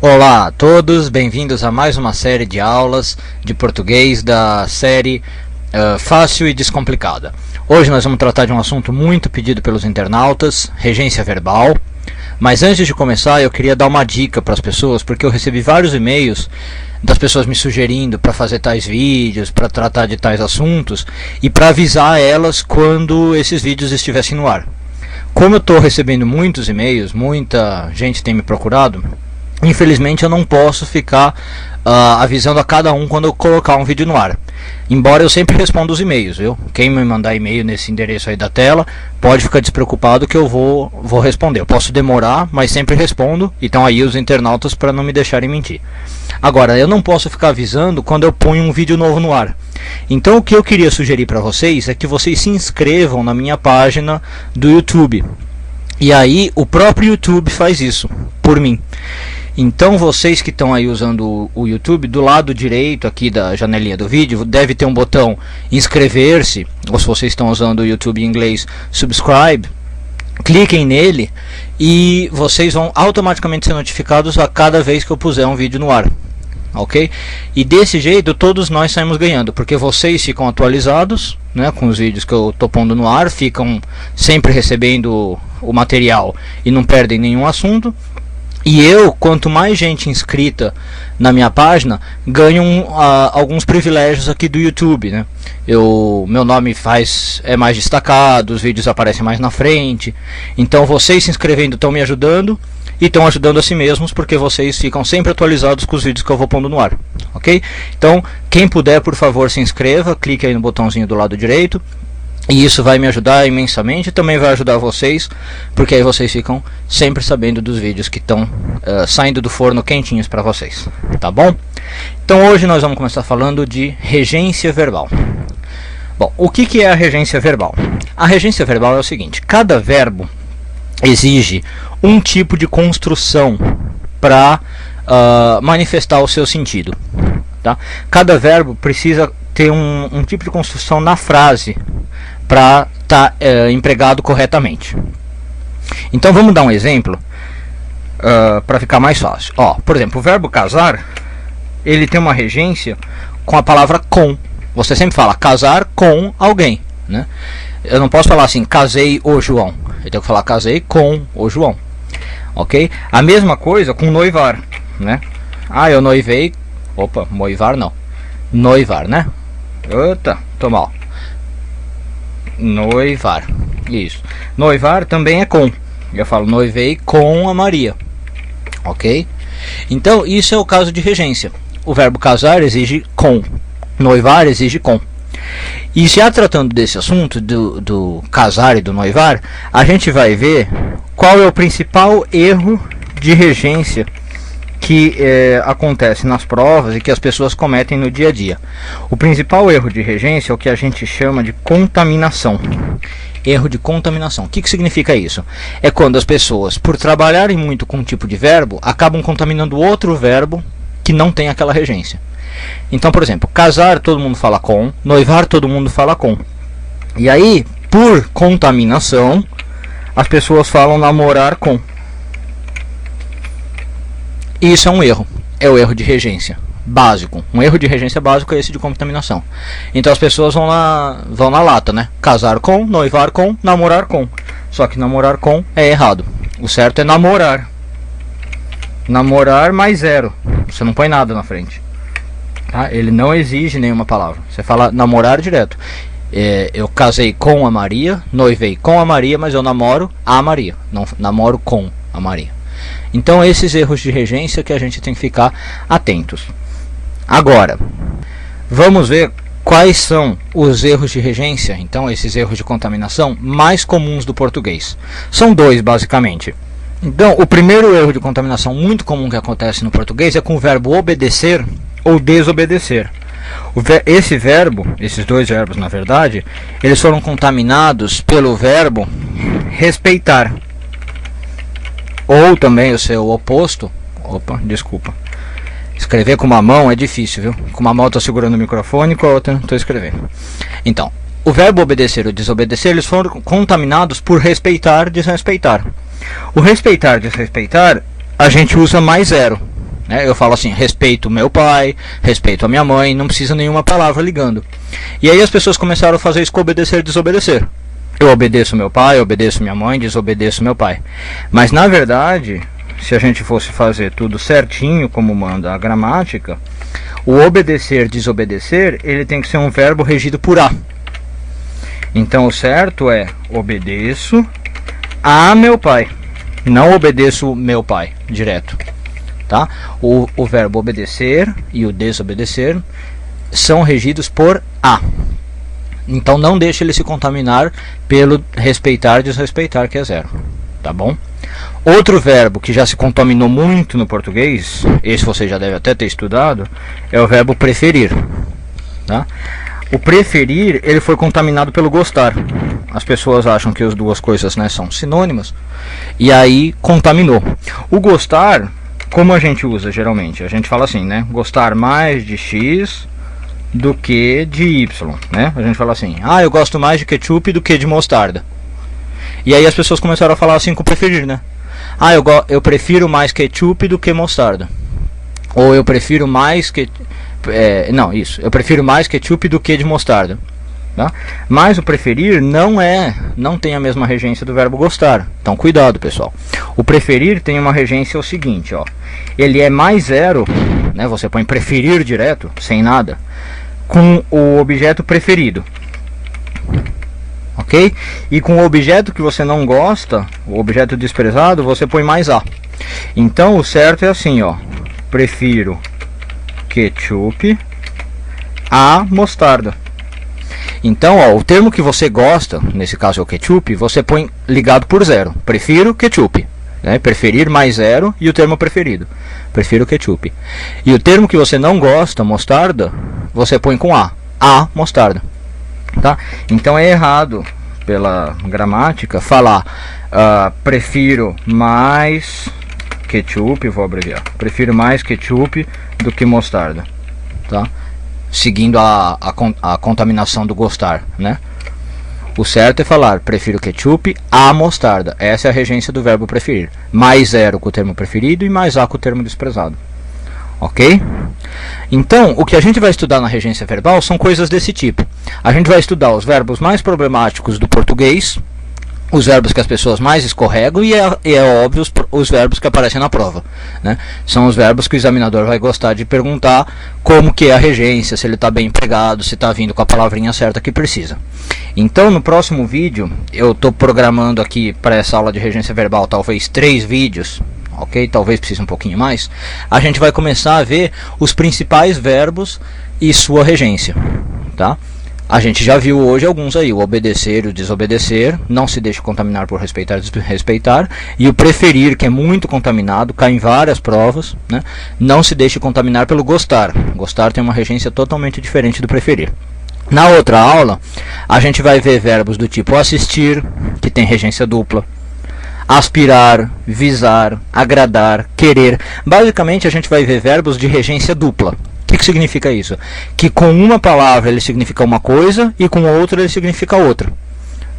Olá a todos, bem-vindos a mais uma série de aulas de português da série Fácil e Descomplicada. Hoje nós vamos tratar de um assunto muito pedido pelos internautas, regência verbal. Mas antes de começar eu queria dar uma dica para as pessoas, porque eu recebi vários e-mails das pessoas me sugerindo para fazer tais vídeos, para tratar de tais assuntos e para avisar elas quando esses vídeos estivessem no ar. Como eu estou recebendo muitos e-mails, muita gente tem me procurado, infelizmente eu não posso ficar avisando a cada um quando eu colocar um vídeo no ar. Embora eu sempre responda os e-mails, viu? Quem me mandar e-mail nesse endereço aí da tela, pode ficar despreocupado que eu vou responder. Eu posso demorar, mas sempre respondo. Então aí os internautas para não me deixarem mentir. Agora, eu não posso ficar avisando quando eu ponho um vídeo novo no ar. Então o que eu queria sugerir para vocês é que vocês se inscrevam na minha página do YouTube. E aí o próprio YouTube faz isso por mim. Então vocês que estão aí usando o YouTube, do lado direito aqui da janelinha do vídeo, deve ter um botão inscrever-se, ou se vocês estão usando o YouTube em inglês, subscribe. Cliquem nele e vocês vão automaticamente ser notificados a cada vez que eu puser um vídeo no ar. Ok? E desse jeito todos nós saímos ganhando, porque vocês ficam atualizados, né, com os vídeos que eu estou pondo no ar, ficam sempre recebendo o material e não perdem nenhum assunto. E eu, quanto mais gente inscrita na minha página, ganho alguns privilégios aqui do YouTube, né? Meu nome é mais destacado, os vídeos aparecem mais na frente. Então vocês se inscrevendo estão me ajudando e estão ajudando a si mesmos, porque vocês ficam sempre atualizados com os vídeos que eu vou pondo no ar, ok? Então, quem puder, por favor, se inscreva, clique aí no botãozinho do lado direito. E isso vai me ajudar imensamente, também vai ajudar vocês, porque aí vocês ficam sempre sabendo dos vídeos que estão saindo do forno quentinhos para vocês, tá bom? Então hoje nós vamos começar falando de regência verbal. Bom, o que é a regência verbal? A regência verbal é o seguinte: cada verbo exige um tipo de construção para manifestar o seu sentido, tá? Cada verbo precisa ter um tipo de construção na frase para estar empregado corretamente. Então vamos dar um exemplo para ficar mais fácil. Por exemplo, o verbo casar, ele tem uma regência com a palavra com. Você sempre fala casar com alguém, né? Eu não posso falar assim, casei o João. Eu tenho que falar casei com o João, ok? A mesma coisa com noivar, né? Eu noivei. Opa, noivar não. Noivar, né? Eita, tô mal. Noivar, isso. Noivar também é com. Eu falo noivei com a Maria, ok? Então isso é o caso de regência. O verbo casar exige com, noivar exige com. E já tratando desse assunto do casar e do noivar, a gente vai ver qual é o principal erro de regência que acontece nas provas e que as pessoas cometem no dia a dia. O principal erro de regência é o que a gente chama de contaminação. Erro de contaminação. O que significa isso? É quando as pessoas, por trabalharem muito com um tipo de verbo, acabam contaminando outro verbo que não tem aquela regência. Então, por exemplo, casar todo mundo fala com, noivar todo mundo fala com. E aí, por contaminação, as pessoas falam namorar com. Isso é um erro, é o erro de regência básico. Um erro de regência básico é esse de contaminação. Então as pessoas vão na lata, né? Casar com, noivar com, namorar com. Só que namorar com é errado. O certo é namorar. Namorar mais zero. Você não põe nada na frente, tá? Ele não exige nenhuma palavra. Você fala namorar direto. Eu casei com a Maria, noivei com a Maria, mas eu namoro a Maria. Não namoro com a Maria. Então esses erros de regência que a gente tem que ficar atentos. Agora, vamos ver quais são os erros de regência, então esses erros de contaminação mais comuns do português. São dois basicamente. Então o primeiro erro de contaminação muito comum que acontece no português é com o verbo obedecer ou desobedecer. Esses dois verbos na verdade, eles foram contaminados pelo verbo respeitar. Ou também o seu oposto. Opa, desculpa. Escrever com uma mão é difícil, viu? Com uma mão eu estou segurando o microfone, com a outra estou escrevendo. Então, o verbo obedecer ou desobedecer, eles foram contaminados por respeitar, desrespeitar. O respeitar, desrespeitar, a gente usa mais zero. né? Eu falo assim, respeito meu pai, respeito a minha mãe, não precisa nenhuma palavra ligando. E aí as pessoas começaram a fazer isso com obedecer e desobedecer. Eu obedeço meu pai, obedeço minha mãe, desobedeço meu pai. Mas na verdade, se a gente fosse fazer tudo certinho como manda a gramática, o obedecer, desobedecer, ele tem que ser um verbo regido por a. Então o certo é obedeço a meu pai, não obedeço meu pai direto, tá? O verbo obedecer e o desobedecer são regidos por a. Então não deixe ele se contaminar pelo respeitar, desrespeitar, que é zero, tá bom? Outro verbo que já se contaminou muito no português, esse você já deve até ter estudado, é o verbo preferir, tá? O preferir, ele foi contaminado pelo gostar. As pessoas acham que as duas coisas, né, são sinônimas, e aí contaminou. O gostar, como a gente usa geralmente? A gente fala assim, né? Gostar mais de X do que de Y, né? A gente fala assim, eu gosto mais de ketchup do que de mostarda. E aí as pessoas começaram a falar assim com preferir, né? Eu prefiro mais ketchup do que mostarda. Ou eu prefiro mais eu prefiro mais ketchup do que de mostarda, tá? Mas o preferir não tem a mesma regência do verbo gostar. Então cuidado, pessoal. O preferir tem uma regência, o seguinte, ó. Ele é mais zero, né? Você põe preferir direto, sem nada, com o objeto preferido, ok? E com o objeto que você não gosta, o objeto desprezado, você põe mais a. Então o certo é assim, ó. Prefiro ketchup a mostarda. Então, ó, o termo que você gosta, nesse caso é o ketchup, você põe ligado por zero. Prefiro ketchup, né? Preferir mais zero e o termo preferido. Prefiro ketchup. E o termo que você não gosta, mostarda, você põe com a mostarda, tá? Então é errado pela gramática falar prefiro mais ketchup, vou abreviar, prefiro mais ketchup do que mostarda, tá? Seguindo a contaminação do gostar, né? O certo é falar prefiro ketchup a mostarda. Essa é a regência do verbo preferir. Mais zero com o termo preferido e mais a com o termo desprezado, ok? Então, o que a gente vai estudar na regência verbal são coisas desse tipo. A gente vai estudar os verbos mais problemáticos do português, os verbos que as pessoas mais escorregam e é óbvio os verbos que aparecem na prova, né? São os verbos que o examinador vai gostar de perguntar como que é a regência, se ele está bem empregado, se está vindo com a palavrinha certa que precisa. Então no próximo vídeo, eu estou programando aqui para essa aula de regência verbal talvez 3 vídeos, ok? Talvez precise um pouquinho mais. A gente vai começar a ver os principais verbos e sua regência, tá? A gente já viu hoje alguns aí, o obedecer e o desobedecer, não se deixe contaminar por respeitar e desrespeitar, e o preferir, que é muito contaminado, cai em várias provas, né? Não se deixe contaminar pelo gostar. Gostar tem uma regência totalmente diferente do preferir. Na outra aula, a gente vai ver verbos do tipo assistir, que tem regência dupla, aspirar, visar, agradar, querer. Basicamente a gente vai ver verbos de regência dupla. O que significa isso? Que com uma palavra ele significa uma coisa e com outra ele significa outra,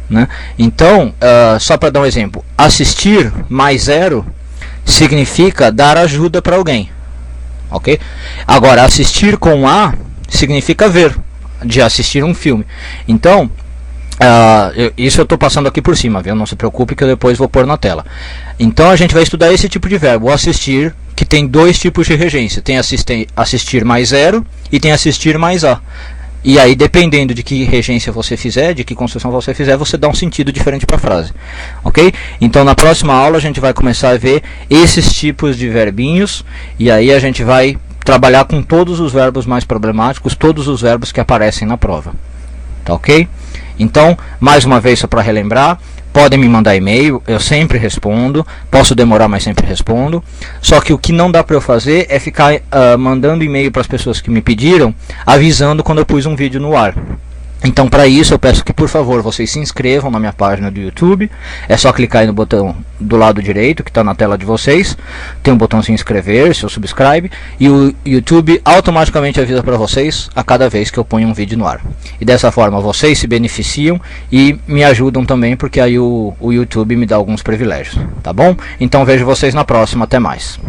né? Então, só para dar um exemplo, assistir mais zero significa dar ajuda para alguém, ok? Agora, assistir com a significa ver, de assistir um filme. Então, isso eu estou passando aqui por cima, viu? Não se preocupe que eu depois vou pôr na tela. Então a gente vai estudar esse tipo de verbo, o assistir, que tem 2 tipos de regência. Tem assistir mais zero e tem assistir mais a. E aí, dependendo de que regência você fizer, de que construção você fizer, você dá um sentido diferente para a frase, ok? Então na próxima aula a gente vai começar a ver esses tipos de verbinhos, e aí a gente vai trabalhar com todos os verbos mais problemáticos, todos os verbos que aparecem na prova, tá ok? Então, mais uma vez, só para relembrar, podem me mandar e-mail, eu sempre respondo, posso demorar, mas sempre respondo. Só que o que não dá para eu fazer é ficar mandando e-mail para as pessoas que me pediram, avisando quando eu pus um vídeo no ar. Então, para isso, eu peço que, por favor, vocês se inscrevam na minha página do YouTube. É só clicar aí no botão do lado direito, que está na tela de vocês. Tem um botãozinho inscrever-se ou subscribe. E o YouTube automaticamente avisa para vocês a cada vez que eu ponho um vídeo no ar. E dessa forma, vocês se beneficiam e me ajudam também, porque aí o YouTube me dá alguns privilégios. Tá bom? Então, vejo vocês na próxima. Até mais.